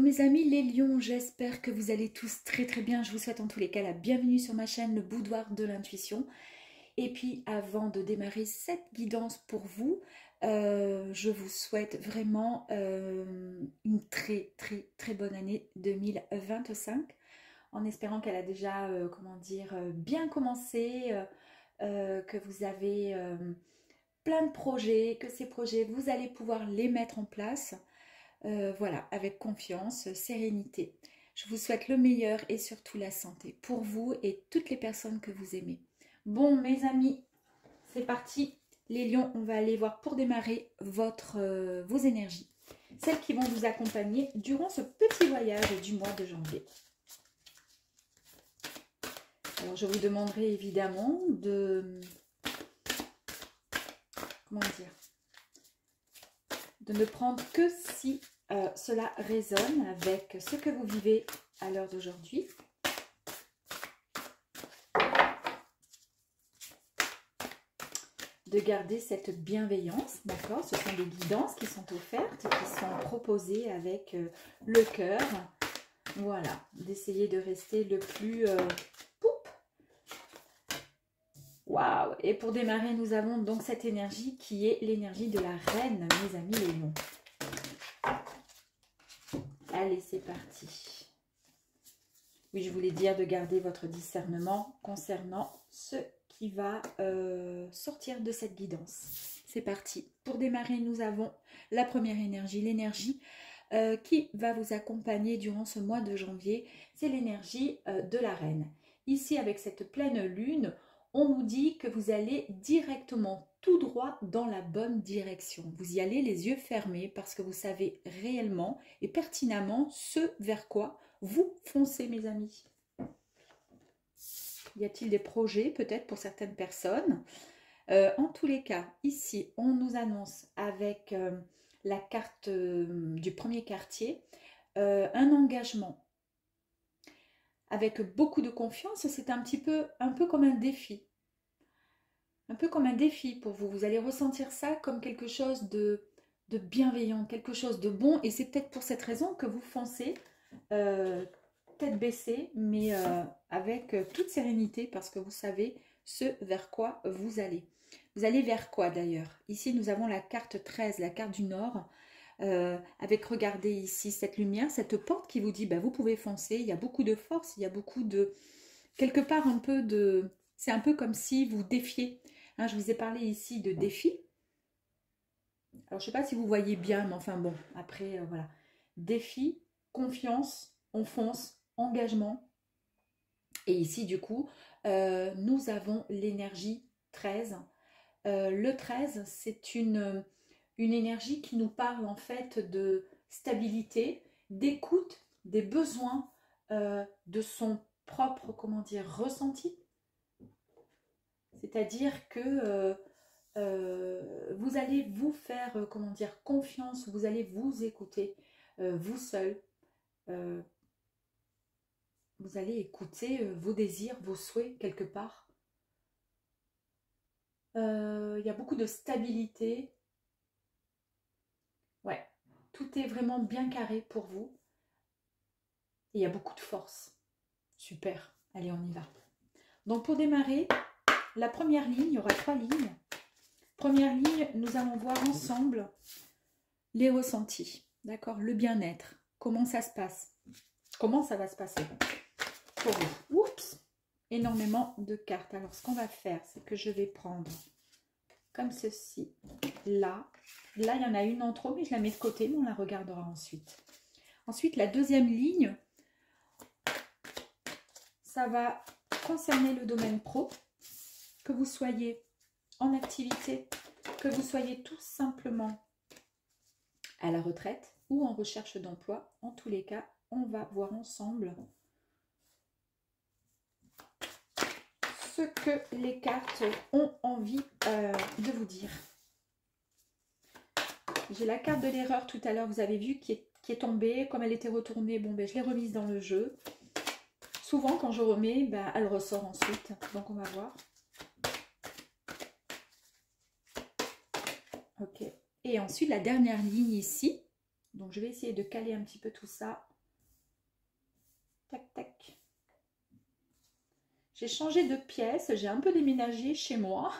mes amis les lions, j'espère que vous allez tous très très bien. Je vous souhaite en tous les cas la bienvenue sur ma chaîne, le boudoir de l'intuition. Et puis avant de démarrer cette guidance pour vous, je vous souhaite vraiment une très très très bonne année 2025. En espérant qu'elle a déjà, bien commencé, que vous avez plein de projets, que ces projets, vous allez pouvoir les mettre en place. Voilà, avec confiance, sérénité. Je vous souhaite le meilleur et surtout la santé pour vous et toutes les personnes que vous aimez. Bon, mes amis, c'est parti. Les lions, on va aller voir pour démarrer vos énergies. Celles qui vont vous accompagner durant ce petit voyage du mois de janvier. Alors, je vous demanderai évidemment de... de ne prendre que si cela résonne avec ce que vous vivez à l'heure d'aujourd'hui. De garder cette bienveillance, d'accord? Ce sont des guidances qui sont offertes, qui sont proposées avec le cœur. Voilà, d'essayer de rester le plus... Waouh! Et pour démarrer, nous avons donc cette énergie qui est l'énergie de la reine, mes amis les lions. Allez, c'est parti. Oui, je voulais dire de garder votre discernement concernant ce qui va sortir de cette guidance. C'est parti. Pour démarrer, nous avons la première énergie, l'énergie qui va vous accompagner durant ce mois de janvier. C'est l'énergie de la reine. Ici, avec cette pleine lune, on nous dit que vous allez directement tout droit dans la bonne direction. Vous y allez les yeux fermés parce que vous savez réellement et pertinemment ce vers quoi vous foncez, mes amis. Y a-t-il des projets peut-être pour certaines personnes? En tous les cas, ici, on nous annonce avec la carte du premier quartier un engagement avec beaucoup de confiance. C'est un peu comme un défi. Un peu comme un défi pour vous. Vous allez ressentir ça comme quelque chose de bienveillant, quelque chose de bon. Et c'est peut-être pour cette raison que vous foncez tête baissée, mais avec toute sérénité parce que vous savez ce vers quoi vous allez. Vous allez vers quoi d'ailleurs? Ici, nous avons la carte 13, la carte du Nord. Avec, regardez ici, cette lumière, cette porte qui vous dit, bah, vous pouvez foncer. Il y a beaucoup de force, il y a beaucoup de... Quelque part, un peu de... C'est un peu comme si vous défiez. Hein, je vous ai parlé ici de défi. Alors, je ne sais pas si vous voyez bien, mais enfin bon, après, voilà. Défi, confiance, on fonce, engagement. Et ici, du coup, nous avons l'énergie 13. Le 13, c'est une énergie qui nous parle en fait de stabilité, d'écoute, des besoins de son propre, ressenti. C'est-à-dire que vous allez vous faire, confiance, vous allez vous écouter, vous seul. Vous allez écouter vos désirs, vos souhaits quelque part. Il y a beaucoup de stabilité. Ouais, tout est vraiment bien carré pour vous. Et il y a beaucoup de force. Super, allez, on y va. Donc pour démarrer, la première ligne, il y aura 3 lignes. Première ligne, nous allons voir ensemble les ressentis, d'accord? Le bien-être, comment ça se passe? Comment ça va se passer pour vous? Oups, énormément de cartes. Alors, ce qu'on va faire, c'est que je vais prendre comme ceci, là. Là, il y en a une en trop, mais je la mets de côté, mais on la regardera ensuite. Ensuite, la deuxième ligne, ça va concerner le domaine pro, que vous soyez en activité, que vous soyez tout simplement à la retraite ou en recherche d'emploi. En tous les cas, on va voir ensemble ce que les cartes ont envie de vous dire. J'ai la carte de l'erreur tout à l'heure, vous avez vu, qui est tombée. Comme elle était retournée, bon, ben, je l'ai remise dans le jeu. Souvent, quand je remets, ben, elle ressort ensuite. Donc, on va voir. Ok. Et ensuite, la dernière ligne ici. Donc, je vais essayer de caler un petit peu tout ça Tac, tac. J'ai changé de pièce, j'ai un peu déménagé chez moi.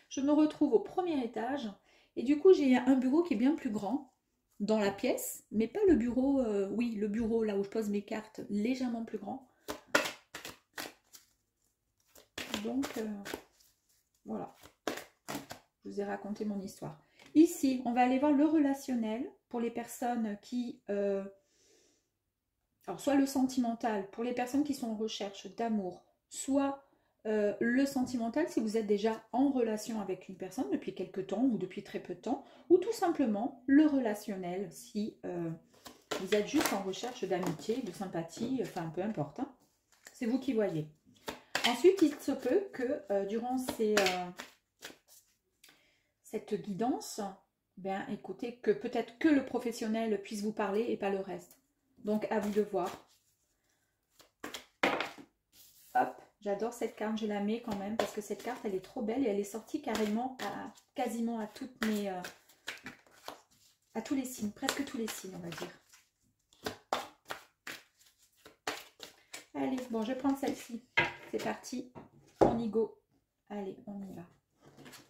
Je me retrouve au premier étage. Et du coup, j'ai un bureau qui est bien plus grand dans la pièce, mais pas le bureau, oui, le bureau là où je pose mes cartes, légèrement plus grand. Donc, voilà, je vous ai raconté mon histoire. Ici, on va aller voir le relationnel pour les personnes qui... alors, soit le sentimental pour les personnes qui sont en recherche d'amour, soit le sentimental si vous êtes déjà en relation avec une personne depuis quelque temps ou depuis très peu de temps, ou tout simplement le relationnel si vous êtes juste en recherche d'amitié, de sympathie, enfin peu importe. Hein. C'est vous qui voyez. Ensuite, il se peut que durant cette guidance, ben, écoutez, que peut-être que le professionnel puisse vous parler et pas le reste. Donc, à vous de voir. Hop, j'adore cette carte, je la mets quand même parce que cette carte, elle est trop belle et elle est sortie carrément quasiment à toutes mes... à tous les signes, presque tous les signes, on va dire. Allez, bon, je vais prendre celle-ci. C'est parti, on y go. Allez, on y va.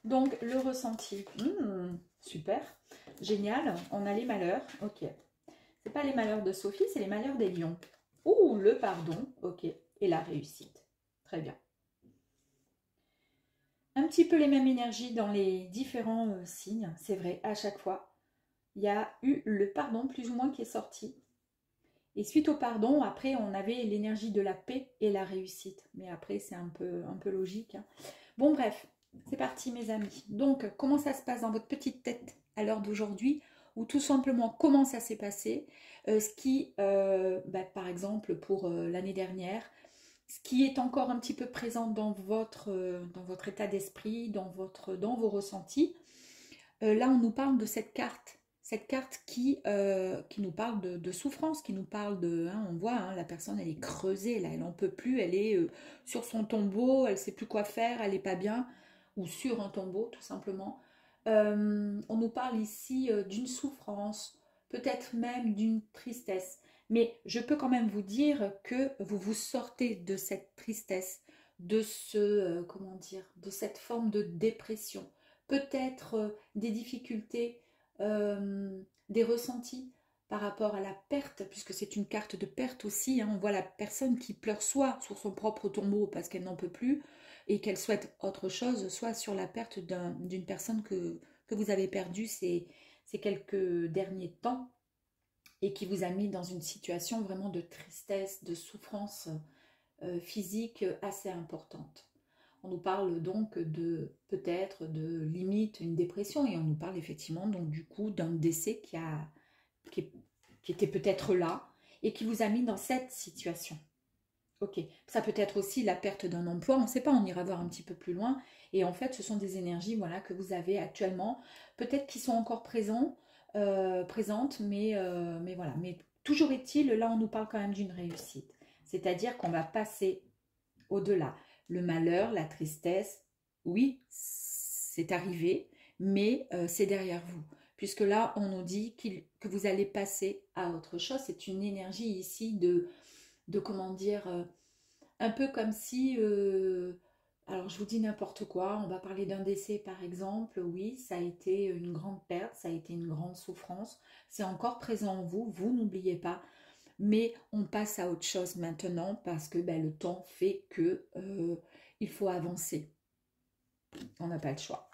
Donc, le ressenti. Super, génial. On a les malheurs, ok. C'est pas les malheurs de Sophie, c'est les malheurs des lions. Ouh, le pardon, ok. Et la réussite, très bien. Un petit peu les mêmes énergies dans les différents signes, c'est vrai, à chaque fois. Il y a eu le pardon plus ou moins qui est sorti. Et suite au pardon, après, on avait l'énergie de la paix et la réussite. Mais après, c'est un peu logique. Hein. Bon, bref, c'est parti, mes amis. Donc, comment ça se passe dans votre petite tête à l'heure d'aujourd'hui? Ou tout simplement, comment ça s'est passé? Ce qui, par exemple, pour l'année dernière, ce qui est encore un petit peu présent dans votre état d'esprit, dans vos ressentis. Là, on nous parle de cette carte qui nous parle de souffrance, qui nous parle de... Hein, on voit, hein, la personne, elle est creusée, là, elle n'en peut plus, elle est sur son tombeau, elle ne sait plus quoi faire, elle n'est pas bien, ou sur un tombeau, tout simplement. On nous parle ici d'une souffrance, peut-être même d'une tristesse. Mais je peux quand même vous dire que vous vous sortez de cette tristesse, de comment dire, de cette forme de dépression. Peut-être des difficultés, des ressentis par rapport à la perte, puisque c'est une carte de perte aussi. Hein. On voit la personne qui pleure soit sur son propre tombeau parce qu'elle n'en peut plus et qu'elle souhaite autre chose, soit sur la perte d'une personne que vous avez perdue ces quelques derniers temps et qui vous a mis dans une situation vraiment de tristesse, de souffrance physique assez importante. On nous parle donc de peut-être de limite une dépression et on nous parle effectivement donc du coup d'un décès qui était peut-être là et qui vous a mis dans cette situation. Ok, ça peut être aussi la perte d'un emploi, on ne sait pas, on ira voir un petit peu plus loin. Et en fait, ce sont des énergies voilà, que vous avez actuellement, peut-être qui sont encore présentes, mais voilà. Mais toujours est-il, là on nous parle quand même d'une réussite. C'est-à-dire qu'on va passer au-delà. Le malheur, la tristesse, oui, c'est arrivé, mais c'est derrière vous. Puisque là, on nous dit que vous allez passer à autre chose. C'est une énergie ici de comment dire, un peu comme si, alors je vous dis n'importe quoi, on va parler d'un décès par exemple, oui, ça a été une grande perte, ça a été une grande souffrance, c'est encore présent en vous, vous n'oubliez pas, mais on passe à autre chose maintenant parce que le temps fait que il faut avancer, on n'a pas le choix.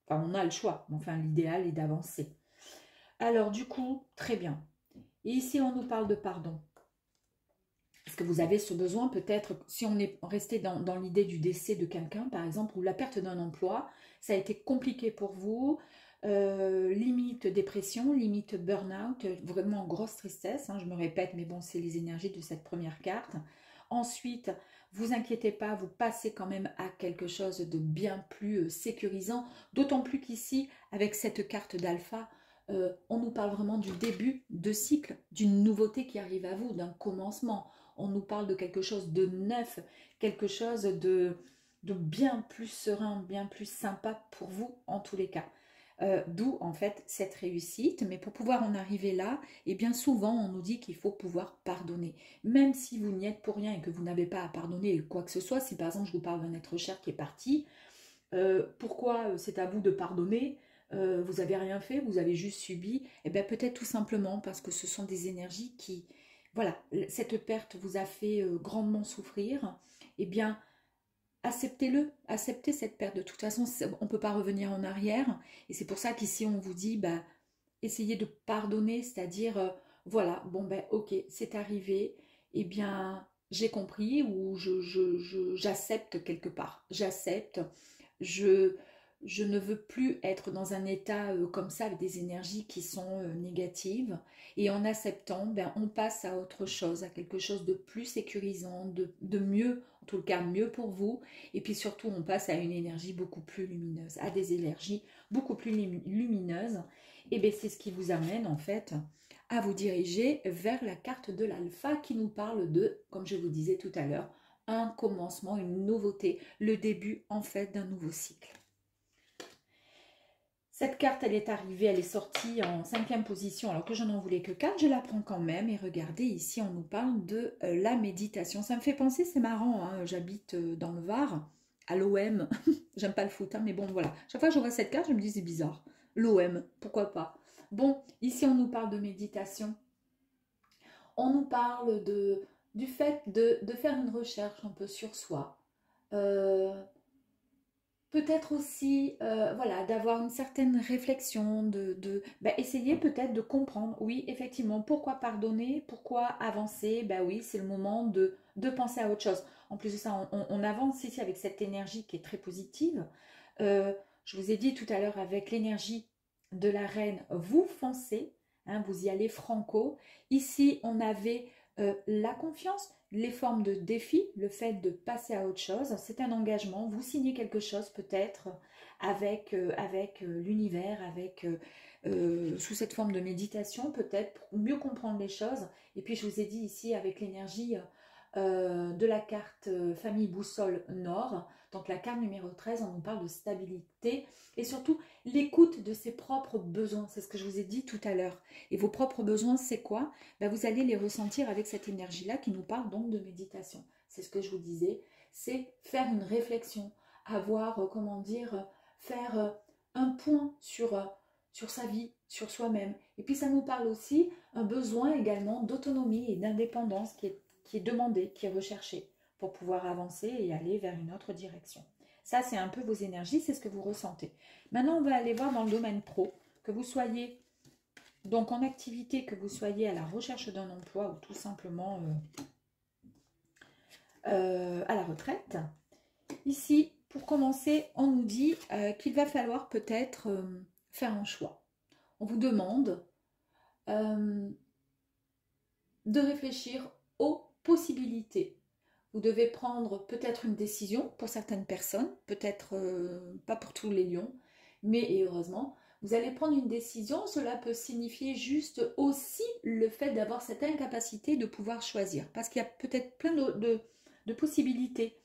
Enfin, on a le choix, mais enfin l'idéal est d'avancer. Alors du coup, très bien. Et ici, on nous parle de pardon. Est-ce que vous avez ce besoin peut-être, si on est resté dans l'idée du décès de quelqu'un, par exemple, ou la perte d'un emploi, ça a été compliqué pour vous, limite dépression, limite burn-out, vraiment grosse tristesse, hein, je me répète, mais bon, c'est les énergies de cette première carte. Ensuite, vous inquiétez pas, vous passez quand même à quelque chose de bien plus sécurisant, d'autant plus qu'ici, avec cette carte d'alpha, on nous parle vraiment du début de cycle, d'une nouveauté qui arrive à vous, d'un commencement. On nous parle de quelque chose de neuf, quelque chose de bien plus serein, bien plus sympa pour vous en tous les cas. D'où en fait cette réussite. Mais pour pouvoir en arriver là, et bien souvent on nous dit qu'il faut pouvoir pardonner. Même si vous n'y êtes pour rien et que vous n'avez pas à pardonner quoi que ce soit, si par exemple je vous parle d'un être cher qui est parti, pourquoi c'est à vous de pardonner? Vous n'avez rien fait, vous avez juste subi. Et bien peut-être tout simplement parce que ce sont des énergies qui, voilà, cette perte vous a fait grandement souffrir. Et bien acceptez-le, acceptez cette perte. De toute façon, on ne peut pas revenir en arrière. Et c'est pour ça qu'ici, on vous dit, bah, essayez de pardonner, c'est-à-dire, voilà, bon, ben, ok, c'est arrivé, eh bien, j'ai compris ou j'accepte quelque part. J'accepte, je, je ne veux plus être dans un état comme ça avec des énergies qui sont négatives. Et en acceptant, ben, on passe à autre chose, à quelque chose de plus sécurisant, de mieux, en tout cas mieux pour vous. Et puis surtout, on passe à une énergie beaucoup plus lumineuse, à des énergies beaucoup plus lumineuses. Et bien c'est ce qui vous amène en fait à vous diriger vers la carte de l'alpha qui nous parle de, comme je vous disais tout à l'heure, un commencement, une nouveauté, le début en fait d'un nouveau cycle. Cette carte, elle est arrivée, elle est sortie en 5e position, alors que je n'en voulais que 4, je la prends quand même. Et regardez, ici, on nous parle de la méditation. Ça me fait penser, c'est marrant, hein, j'habite dans le Var, à l'OM. J'aime pas le foot, hein, mais bon, voilà. Chaque fois que je vois cette carte, je me dis, c'est bizarre. L'OM, pourquoi pas? Bon, ici, on nous parle de méditation. On nous parle du fait de faire une recherche un peu sur soi. Peut-être aussi, voilà, d'avoir une certaine réflexion, essayer peut-être de comprendre, oui, effectivement, pourquoi pardonner, pourquoi avancer, oui, c'est le moment de penser à autre chose. En plus de ça, on avance ici avec cette énergie qui est très positive. Je vous ai dit tout à l'heure, avec l'énergie de la reine, vous foncez, hein, vous y allez franco. Ici, on avait la confiance, les formes de défi, le fait de passer à autre chose, c'est un engagement, vous signez quelque chose peut-être avec l'univers, sous cette forme de méditation peut-être pour mieux comprendre les choses. Et puis je vous ai dit ici avec l'énergie de la carte famille boussole nord, donc la carte numéro 13, on nous parle de stabilité et surtout l'écoute de ses propres besoins, c'est ce que je vous ai dit tout à l'heure. Et vos propres besoins, c'est quoi? Vous allez les ressentir avec cette énergie-là qui nous parle donc de méditation. C'est ce que je vous disais, c'est faire une réflexion, avoir, comment dire, faire un point sur sa vie, sur soi-même. Et puis ça nous parle aussi un besoin également d'autonomie et d'indépendance qui est demandé, qui est recherché pour pouvoir avancer et aller vers une autre direction. Ça, c'est un peu vos énergies, c'est ce que vous ressentez. Maintenant, on va aller voir dans le domaine pro, que vous soyez donc en activité, que vous soyez à la recherche d'un emploi ou tout simplement à la retraite. Ici, pour commencer, on nous dit qu'il va falloir peut-être faire un choix. On vous demande de réfléchir aux possibilités. Vous devez prendre peut-être une décision pour certaines personnes, peut-être pas pour tous les lions, mais et heureusement, vous allez prendre une décision. Cela peut signifier juste aussi le fait d'avoir cette incapacité de pouvoir choisir, parce qu'il y a peut-être plein de possibilités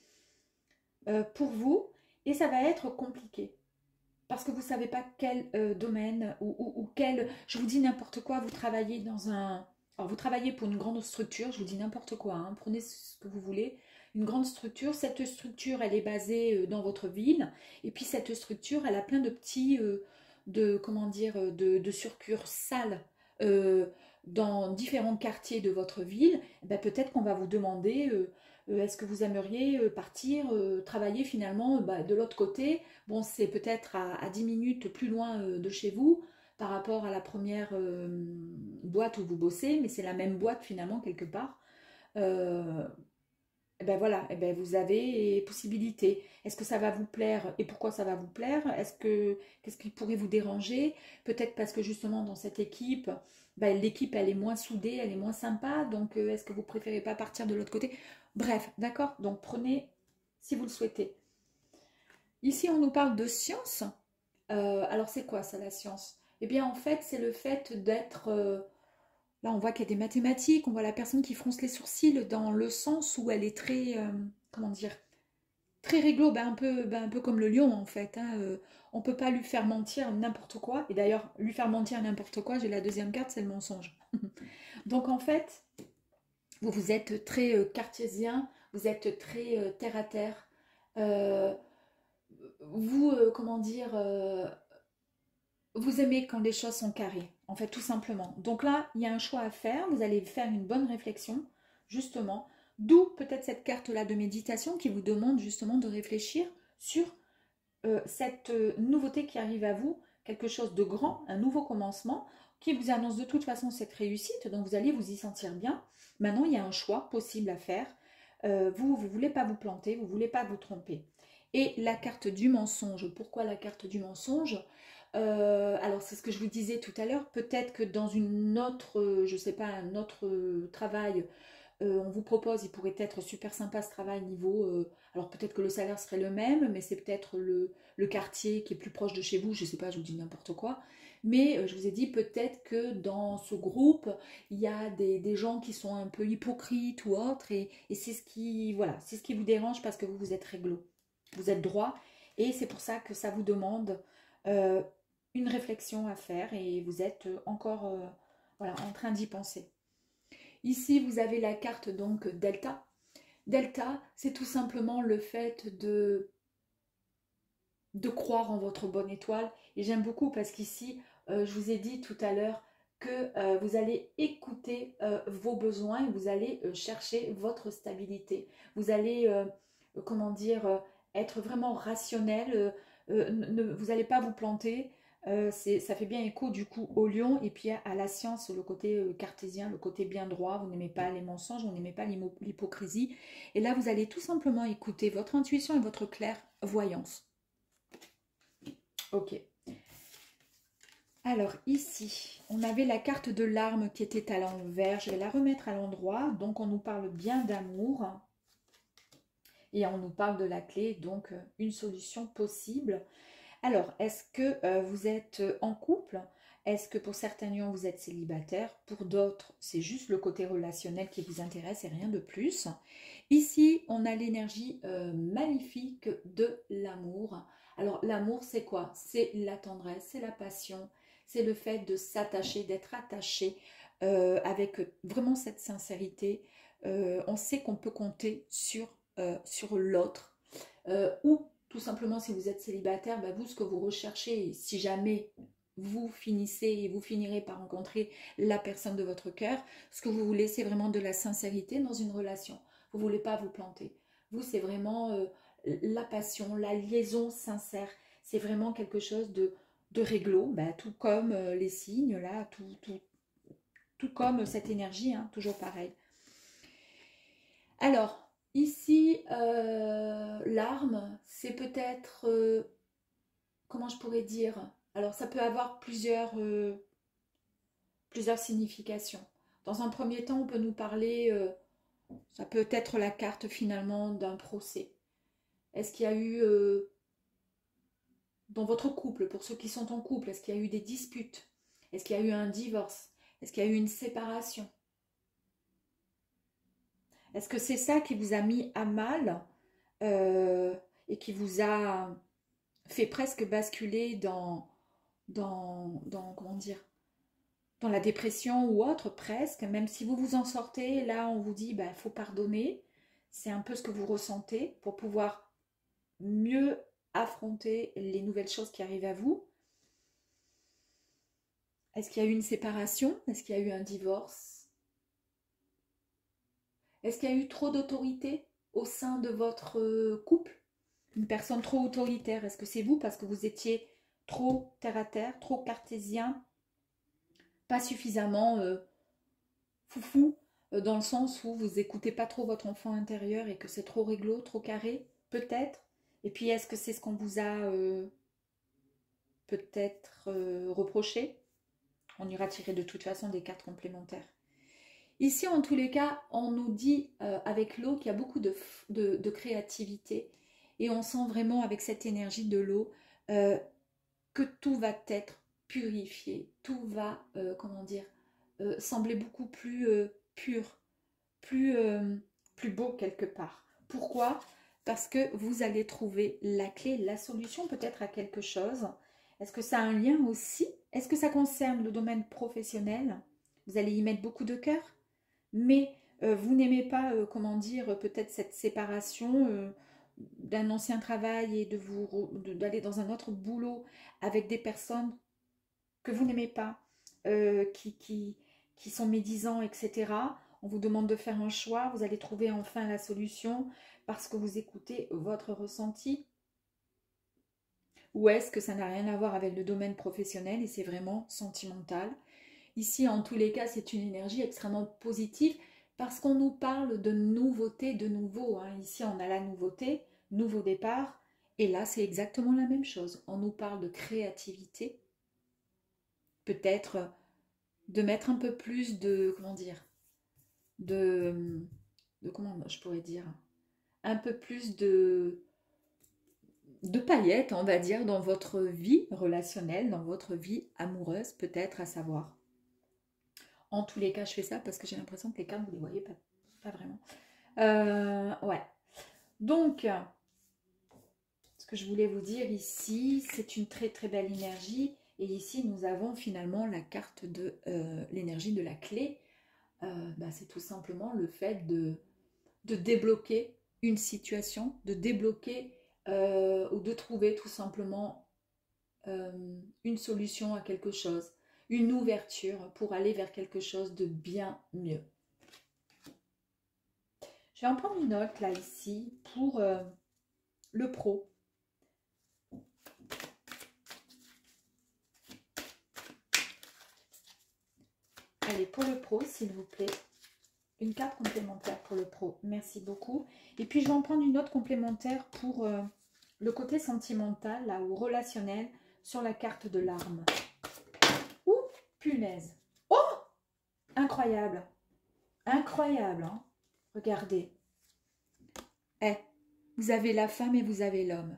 pour vous, et ça va être compliqué. Parce que vous ne savez pas quel domaine ou quel... Je vous dis n'importe quoi, vous travaillez dans un... Alors, vous travaillez pour une grande structure, je vous dis n'importe quoi, hein, prenez ce que vous voulez. Une grande structure, cette structure, elle est basée dans votre ville. Et puis, cette structure, elle a plein de petits, comment dire, de succursales dans différents quartiers de votre ville. Peut-être qu'on va vous demander... est-ce que vous aimeriez partir, travailler finalement de l'autre côté? Bon, c'est peut-être à 10 minutes plus loin de chez vous par rapport à la première boîte où vous bossez, mais c'est la même boîte finalement quelque part. Euh, voilà, vous avez possibilité. Est-ce que ça va vous plaire et pourquoi ça va vous plaire? Qu'est-ce qui pourrait vous déranger? Peut-être parce que justement dans cette équipe, l'équipe elle est moins soudée, elle est moins sympa, donc est-ce que vous préférez pas partir de l'autre côté? Bref, d'accord, donc prenez si vous le souhaitez. Ici, on nous parle de science. Alors, c'est quoi ça, la science? Eh bien, en fait, c'est le fait d'être... là, on voit qu'il y a des mathématiques, on voit la personne qui fronce les sourcils dans le sens où elle est très... comment dire? très réglo, un peu comme le lion en fait, hein, on ne peut pas lui faire mentir n'importe quoi. Et d'ailleurs, lui faire mentir n'importe quoi, j'ai la deuxième carte, c'est le mensonge. Donc en fait, vous êtes très cartésien, vous êtes très terre à terre. Euh, vous, comment dire, vous aimez quand les choses sont carrées, en fait, tout simplement. Donc là, il y a un choix à faire. Vous allez faire une bonne réflexion, justement. D'où peut-être cette carte-là de méditation qui vous demande justement de réfléchir sur cette nouveauté qui arrive à vous, quelque chose de grand, un nouveau commencement, qui vous annonce de toute façon cette réussite, donc vous allez vous y sentir bien. Maintenant, il y a un choix possible à faire. Vous ne voulez pas vous planter, vous ne voulez pas vous tromper. Et la carte du mensonge, pourquoi la carte du mensonge? Alors c'est ce que je vous disais tout à l'heure, peut-être que dans une autre, je sais pas, un autre travail, on vous propose, il pourrait être super sympa ce travail niveau, alors peut-être que le salaire serait le même, mais c'est peut-être le quartier qui est plus proche de chez vous, je sais pas, je vous dis n'importe quoi. Mais je vous ai dit peut-être que dans ce groupe, il y a des gens qui sont un peu hypocrites ou autres, et c'est ce qui, voilà, c'est ce qui vous dérange parce que vous êtes réglo, vous êtes droit, et c'est pour ça que ça vous demande euh, une réflexion à faire, et vous êtes encore voilà, en train d'y penser. Ici, vous avez la carte donc Delta. Delta, c'est tout simplement le fait de croire en votre bonne étoile. Et j'aime beaucoup parce qu'ici, je vous ai dit tout à l'heure que vous allez écouter vos besoins et vous allez chercher votre stabilité. Vous allez, comment dire, être vraiment rationnel. Vous n'allez pas vous planter. Ça fait bien écho du coup au lion et puis à la science, le côté cartésien, le côté bien droit. Vous n'aimez pas les mensonges, vous n'aimez pas l'hypocrisie. Et là, vous allez tout simplement écouter votre intuition et votre clairvoyance. Ok. Alors ici, on avait la carte de l'arme qui était à l'envers. Je vais la remettre à l'endroit. Donc on nous parle bien d'amour. Et on nous parle de la clé, donc une solution possible. Alors, est-ce que vous êtes en couple? Est-ce que pour certains lions, vous êtes célibataire? Pour d'autres, c'est juste le côté relationnel qui vous intéresse et rien de plus. Ici, on a l'énergie magnifique de l'amour. Alors, l'amour, c'est quoi? C'est la tendresse, c'est la passion, c'est le fait de s'attacher, d'être attaché avec vraiment cette sincérité. On sait qu'on peut compter sur l'autre. Ou tout simplement, si vous êtes célibataire, bah vous, ce que vous recherchez, si jamais vous finissez et vous finirez par rencontrer la personne de votre cœur, ce que vous voulez, c'est vraiment de la sincérité dans une relation. Vous ne voulez pas vous planter. Vous, c'est vraiment la passion, la liaison sincère. C'est vraiment quelque chose de réglo, bah, tout comme les signes, là, tout comme cette énergie, hein, toujours pareil. Alors, ici, l'arme, c'est peut-être, comment je pourrais dire? Alors, ça peut avoir plusieurs significations. Dans un premier temps, on peut nous parler, ça peut être la carte finalement d'un procès. Est-ce qu'il y a eu, dans votre couple, pour ceux qui sont en couple, est-ce qu'il y a eu des disputes? Est-ce qu'il y a eu un divorce? Est-ce qu'il y a eu une séparation? Est-ce que c'est ça qui vous a mis à mal et qui vous a fait presque basculer comment dire, dans la dépression ou autre, presque, même si vous vous en sortez, là on vous dit, bah, faut pardonner, c'est un peu ce que vous ressentez pour pouvoir mieux affronter les nouvelles choses qui arrivent à vous. Est-ce qu'il y a eu une séparation? Est-ce qu'il y a eu un divorce? Est-ce qu'il y a eu trop d'autorité au sein de votre couple? Une personne trop autoritaire, est-ce que c'est vous parce que vous étiez trop terre à terre, trop cartésien, pas suffisamment foufou, dans le sens où vous écoutez pas trop votre enfant intérieur et que c'est trop réglo, trop carré, peut-être. Et puis est-ce que c'est ce qu'on vous a peut-être reproché? On ira tirer de toute façon des cartes complémentaires. Ici, en tous les cas, on nous dit avec l'eau qu'il y a beaucoup de créativité et on sent vraiment avec cette énergie de l'eau que tout va être purifié, tout va, comment dire, sembler beaucoup plus pur, plus, plus beau quelque part. Pourquoi? parce que vous allez trouver la clé, la solution peut-être à quelque chose. Est-ce que ça a un lien aussi? Est-ce que ça concerne le domaine professionnel? Vous allez y mettre beaucoup de cœur, mais vous n'aimez pas, comment dire, peut-être cette séparation d'un ancien travail et d'aller dans un autre boulot avec des personnes que vous n'aimez pas, qui sont médisants, etc. On vous demande de faire un choix, vous allez trouver enfin la solution parce que vous écoutez votre ressenti. Ou est-ce que ça n'a rien à voir avec le domaine professionnel et c'est vraiment sentimental? Ici, en tous les cas, c'est une énergie extrêmement positive parce qu'on nous parle de nouveauté, de nouveau. Hein. Ici, on a la nouveauté, nouveau départ. Et là, c'est exactement la même chose. On nous parle de créativité, peut-être de mettre un peu plus de, comment dire, comment je pourrais dire, un peu plus de paillettes, on va dire, dans votre vie relationnelle, dans votre vie amoureuse, peut-être, à savoir. En tous les cas, je fais ça parce que j'ai l'impression que les cartes, vous ne les voyez pas vraiment. Ouais. Donc, ce que je voulais vous dire ici, c'est une très très belle énergie. Et ici, nous avons finalement la carte de l'énergie de la clé. C'est tout simplement le fait de débloquer une situation, de débloquer ou de trouver tout simplement une solution à quelque chose, une ouverture pour aller vers quelque chose de bien mieux. Je vais en prendre une autre là ici pour le pro. Allez, pour le pro, s'il vous plaît, une carte complémentaire pour le pro. Merci beaucoup. Et puis, je vais en prendre une autre complémentaire pour le côté sentimental, là, ou relationnel, sur la carte de l'arme. Ouh, punaise. Oh, incroyable. Incroyable, hein. Regardez. Vous avez la femme et vous avez l'homme.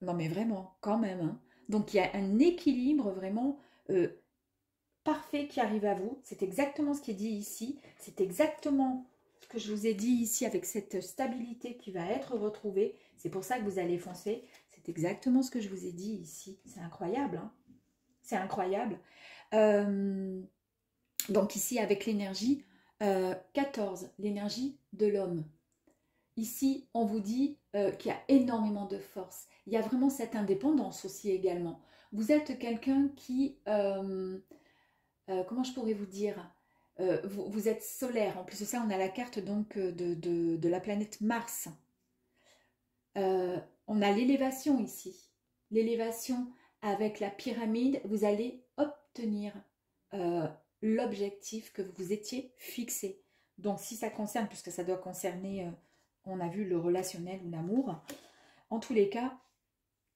Non, mais vraiment, quand même. Hein. Donc, il y a un équilibre vraiment parfait qui arrive à vous. C'est exactement ce qui est dit ici. C'est exactement ce que je vous ai dit ici avec cette stabilité qui va être retrouvée. C'est pour ça que vous allez foncer. C'est exactement ce que je vous ai dit ici. C'est incroyable. Hein. C'est incroyable. Donc ici, avec l'énergie 14, l'énergie de l'homme. Ici, on vous dit qu'il y a énormément de force. Il y a vraiment cette indépendance aussi également. Vous êtes quelqu'un qui... comment je pourrais vous dire, vous êtes solaire. En plus de ça, on a la carte donc de la planète Mars. On a l'élévation ici. L'élévation avec la pyramide, vous allez obtenir l'objectif que vous étiez fixé. Donc, si ça concerne, puisque ça doit concerner, on a vu le relationnel ou l'amour, en tous les cas,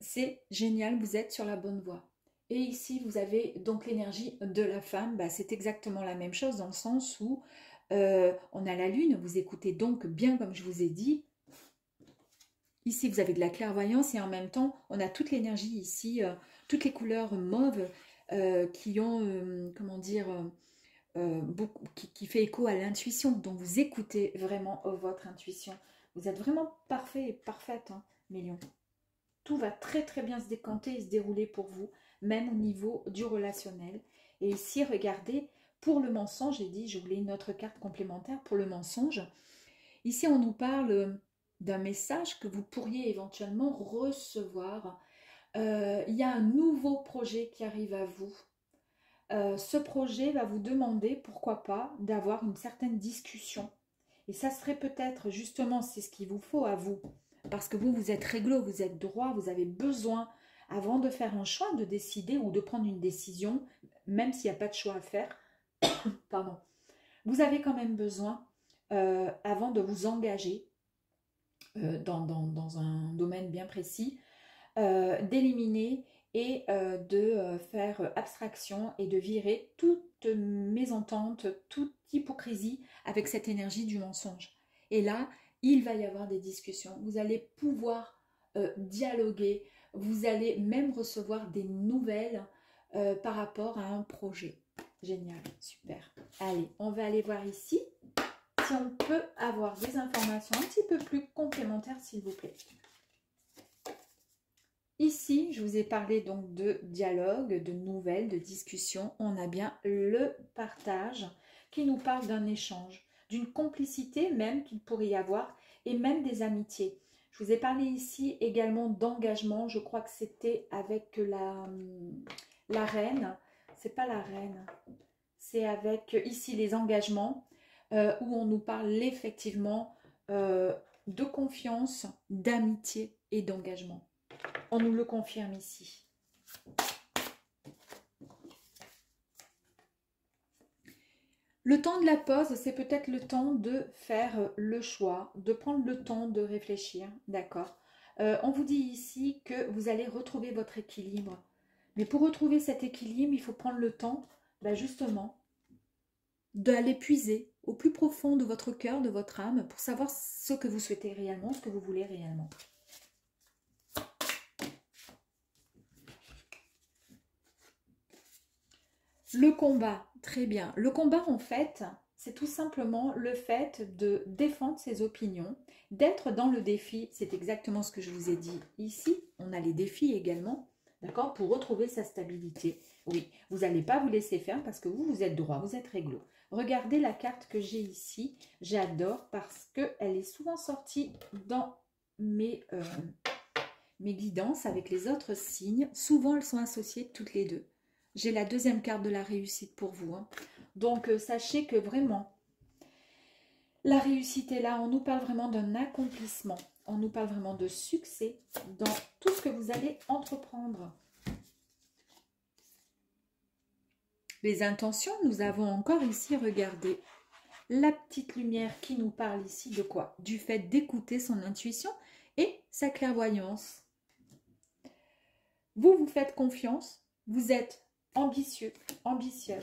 c'est génial, vous êtes sur la bonne voie. Et ici, vous avez donc l'énergie de la femme. C'est exactement la même chose dans le sens où on a la lune. Vous écoutez donc bien comme je vous ai dit. Ici, vous avez de la clairvoyance et en même temps, on a toute l'énergie ici, toutes les couleurs mauves qui ont, comment dire, qui fait écho à l'intuition. Donc, vous écoutez vraiment votre intuition. Vous êtes vraiment parfait et parfaite, hein, mes lions. Tout va très très bien se décanter et se dérouler pour vous, même au niveau du relationnel. Et ici, regardez, pour le mensonge, j'ai dit, je voulais une autre carte complémentaire pour le mensonge. Ici, on nous parle d'un message que vous pourriez éventuellement recevoir. Il y a un nouveau projet qui arrive à vous. Ce projet va vous demander, pourquoi pas, d'avoir une certaine discussion. Et ça serait peut-être, justement, c'est ce qu'il vous faut à vous. Parce que vous êtes réglo, vous êtes droit, vous avez besoin, avant de faire un choix, de décider ou de prendre une décision, même s'il n'y a pas de choix à faire, pardon, vous avez quand même besoin, avant de vous engager dans un domaine bien précis, d'éliminer et de faire abstraction et de virer toute mésentente, toute hypocrisie avec cette énergie du mensonge. Et là, il va y avoir des discussions. Vous allez pouvoir dialoguer. Vous allez même recevoir des nouvelles par rapport à un projet. Génial, super. Allez, on va aller voir ici. si on peut avoir des informations un petit peu plus complémentaires, s'il vous plaît. Ici, je vous ai parlé donc de dialogue, de nouvelles, de discussions. On a bien le partage qui nous parle d'un échange, d'une complicité même qu'il pourrait y avoir et même des amitiés. Je vous ai parlé ici également d'engagement. Je crois que c'était avec la reine. C'est pas la reine. C'est avec ici les engagements où on nous parle effectivement de confiance, d'amitié et d'engagement. On nous le confirme ici. Le temps de la pause, c'est peut-être le temps de faire le choix, de prendre le temps de réfléchir, d'accord. On vous dit ici que vous allez retrouver votre équilibre. Mais pour retrouver cet équilibre, il faut prendre le temps, justement, d'aller puiser au plus profond de votre cœur, de votre âme, pour savoir ce que vous souhaitez réellement, ce que vous voulez réellement. Le combat, très bien. Le combat, en fait, c'est tout simplement le fait de défendre ses opinions, d'être dans le défi. C'est exactement ce que je vous ai dit ici. On a les défis également, d'accord, pour retrouver sa stabilité. Oui, vous n'allez pas vous laisser faire parce que vous êtes droit, vous êtes réglo. Regardez la carte que j'ai ici. J'adore parce qu'elle est souvent sortie dans mes guidances avec les autres signes. Souvent, elles sont associées toutes les deux. J'ai la deuxième carte de la réussite pour vous. Donc, sachez que vraiment, la réussite est là. On nous parle vraiment d'un accomplissement. On nous parle vraiment de succès dans tout ce que vous allez entreprendre. Les intentions, nous avons encore ici, regardez, la petite lumière qui nous parle ici de quoi? Du fait d'écouter son intuition et sa clairvoyance. Vous faites confiance, vous êtes ambitieux, ambitieuse.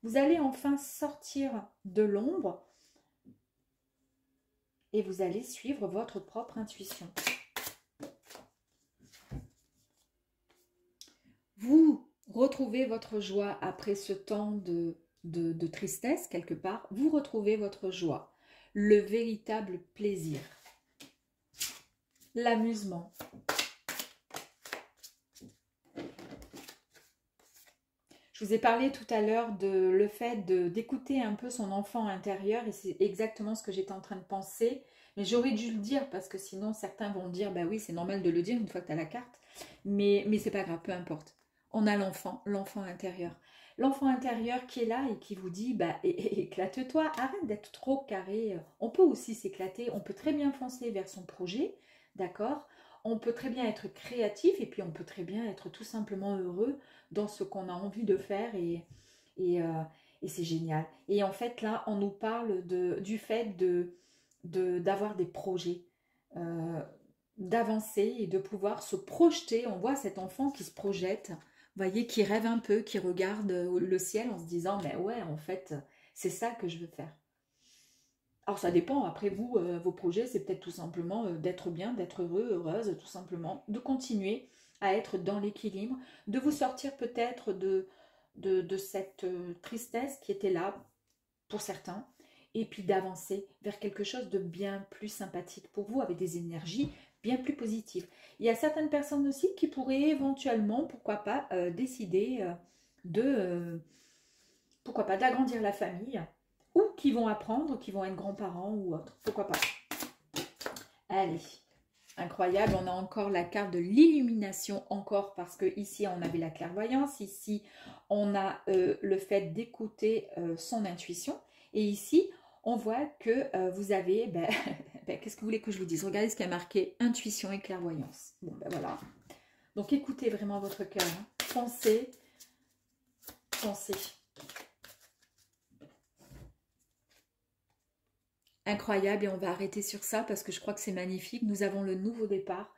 Vous allez enfin sortir de l'ombre et vous allez suivre votre propre intuition. Vous retrouvez votre joie après ce temps de tristesse quelque part. Vous retrouvez votre joie, le véritable plaisir, l'amusement. Je vous ai parlé tout à l'heure de le fait d'écouter un peu son enfant intérieur et c'est exactement ce que j'étais en train de penser. Mais j'aurais dû le dire parce que sinon certains vont dire, bah oui, c'est normal de le dire une fois que tu as la carte. Mais c'est pas grave, peu importe. On a l'enfant intérieur. L'enfant intérieur qui est là et qui vous dit, éclate-toi, arrête d'être trop carré. On peut aussi s'éclater, on peut très bien foncer vers son projet, d'accord ? On peut très bien être créatif et puis on peut très bien être tout simplement heureux dans ce qu'on a envie de faire et c'est génial. Et en fait, là, on nous parle du fait d'avoir des projets, d'avancer et de pouvoir se projeter. On voit cet enfant qui se projette, vous voyez, qui rêve un peu, qui regarde le ciel en se disant, mais ouais, en fait, c'est ça que je veux faire. Alors ça dépend, après vous, vos projets, c'est peut-être tout simplement d'être bien, d'être heureux, heureuse, tout simplement, de continuer à être dans l'équilibre, de vous sortir peut-être de cette tristesse qui était là pour certains, et puis d'avancer vers quelque chose de bien plus sympathique pour vous, avec des énergies bien plus positives. Il y a certaines personnes aussi qui pourraient éventuellement, pourquoi pas, décider pourquoi pas, d'agrandir la famille, ou qui vont apprendre, qui vont être grands-parents ou autre. Pourquoi pas. Allez, incroyable. On a encore la carte de l'illumination, encore parce que ici on avait la clairvoyance, ici on a le fait d'écouter son intuition. Et ici, on voit que vous avez, qu'est-ce que vous voulez que je vous dise? Regardez ce qui a marqué intuition et clairvoyance. Bon, voilà. Donc écoutez vraiment votre cœur. Hein. Pensez, pensez. Incroyable, et on va arrêter sur ça parce que je crois que c'est magnifique. Nous avons le nouveau départ.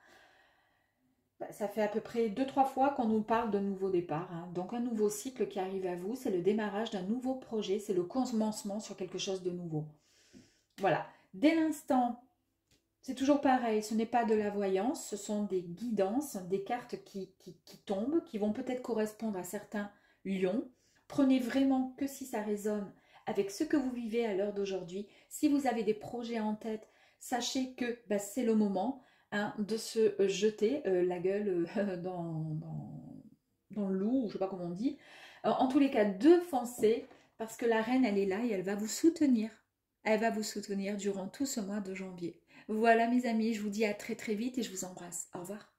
Ça fait à peu près 2-3 fois qu'on nous parle de nouveau départ. Hein. Donc un nouveau cycle qui arrive à vous, c'est le démarrage d'un nouveau projet, c'est le commencement sur quelque chose de nouveau. Voilà, dès l'instant, c'est toujours pareil, ce n'est pas de la voyance, ce sont des guidances, des cartes qui tombent, qui vont peut-être correspondre à certains lions. Prenez vraiment que si ça résonne avec ce que vous vivez à l'heure d'aujourd'hui. Si vous avez des projets en tête, sachez que bah, c'est le moment hein, de se jeter la gueule dans le loup, ou je sais pas comment on dit. En tous les cas, de foncer, parce que la reine, elle est là et elle va vous soutenir. Elle va vous soutenir durant tout ce mois de janvier. Voilà mes amis, je vous dis à très très vite et je vous embrasse. Au revoir.